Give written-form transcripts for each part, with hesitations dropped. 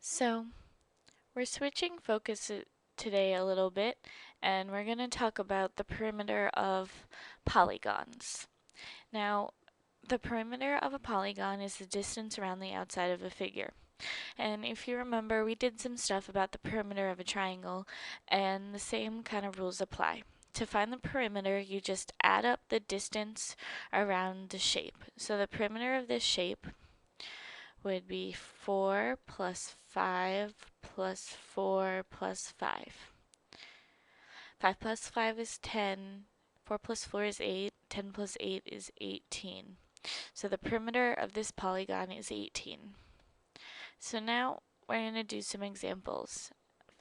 So, we're switching focus today a little bit, and we're going to talk about the perimeter of polygons. Now, the perimeter of a polygon is the distance around the outside of a figure. And if you remember, we did some stuff about the perimeter of a triangle, and the same kind of rules apply. To find the perimeter, you just add up the distance around the shape. So the perimeter of this shape would be 4 plus 5 plus 4 plus 5. 5 plus 5 is 10, 4 plus 4 is 8, 10 plus 8 is 18. So the perimeter of this polygon is 18. So now we're going to do some examples.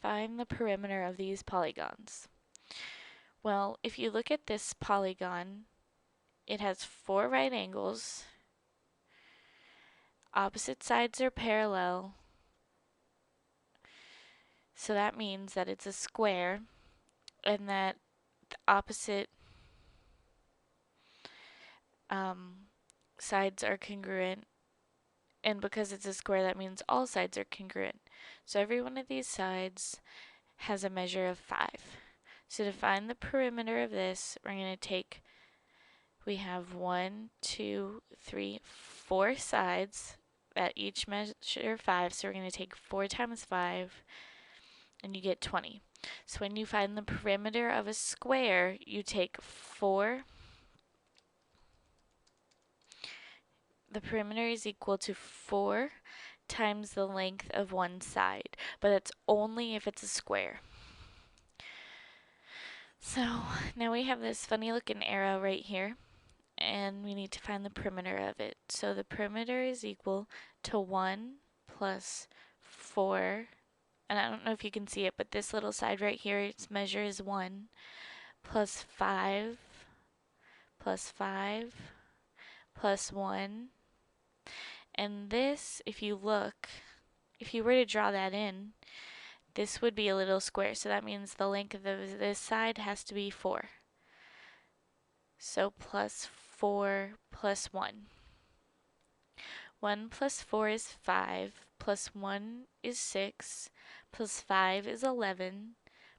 Find the perimeter of these polygons. Well, if you look at this polygon, it has 4 right angles, opposite sides are parallel, so that means that it's a square, and that the opposite sides are congruent, and because it's a square, that means all sides are congruent. So every one of these sides has a measure of 5. So to find the perimeter of this, we're going to take, we have 1, 2, 3, 4 sides that each measure 5, so we're going to take 4 times 5, and you get 20. So when you find the perimeter of a square, you take 4. The perimeter is equal to 4 times the length of one side, but that's only if it's a square. So now we have this funny looking arrow right here, and we need to find the perimeter of it. So the perimeter is equal to 1 plus 4, and I don't know if you can see it, but this little side right here, its measure is 1, plus 5, plus 5, plus 1. And this, if you look, if you were to draw that in, this would be a little square, so that means the length of this side has to be 4. So plus 4 plus 1. 1 plus 4 is 5, plus 1 is 6, plus 5 is 11,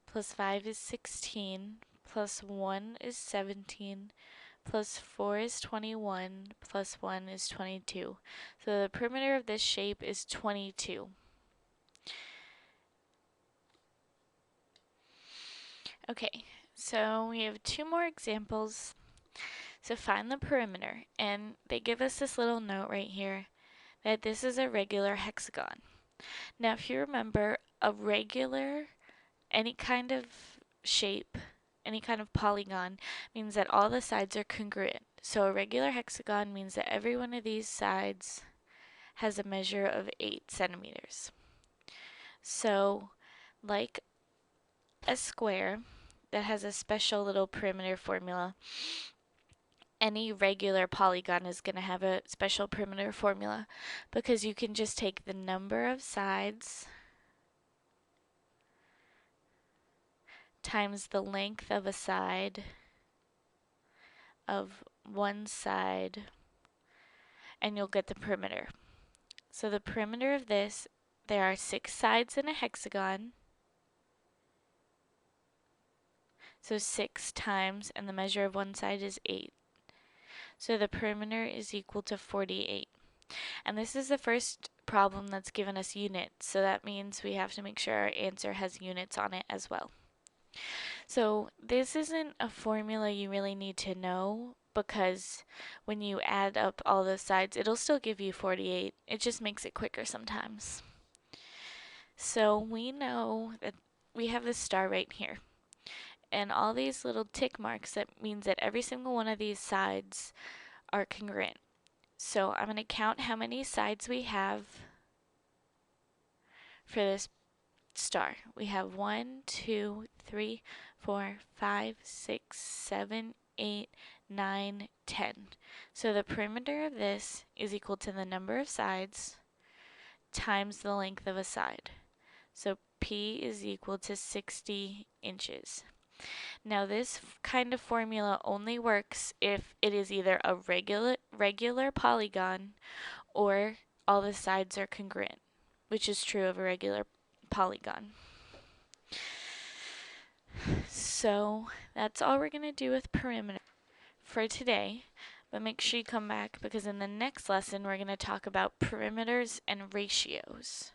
plus 5 is 16, plus 1 is 17, plus 4 is 21, plus 1 is 22. So the perimeter of this shape is 22. Okay, so we have 2 more examples. So find the perimeter, and they give us this little note right here that this is a regular hexagon. Now if you remember, a regular, any kind of shape, any kind of polygon, means that all the sides are congruent. So a regular hexagon means that every one of these sides has a measure of 8 centimeters. So like a square that has a special little perimeter formula, any regular polygon is going to have a special perimeter formula, because you can just take the number of sides times the length of a side of one side, and you'll get the perimeter. So the perimeter of this, there are 6 sides in a hexagon, so 6 times, and the measure of one side is 8. So the perimeter is equal to 48. And this is the first problem that's given us units, so that means we have to make sure our answer has units on it as well. So this isn't a formula you really need to know, because when you add up all the sides, it'll still give you 48. It just makes it quicker sometimes. So we know that we have this star right here, and all these little tick marks, that means that every single one of these sides are congruent. So I'm going to count how many sides we have for this star. We have 1, 2, 3, 4, 5, 6, 7, 8, 9, 10. So the perimeter of this is equal to the number of sides times the length of a side. So P is equal to 60 inches. Now this kind of formula only works if it is either a regular polygon or all the sides are congruent. which is true of a regular polygon. So that's all we're going to do with perimeter for today, but make sure you come back because in the next lesson we're going to talk about perimeters and ratios.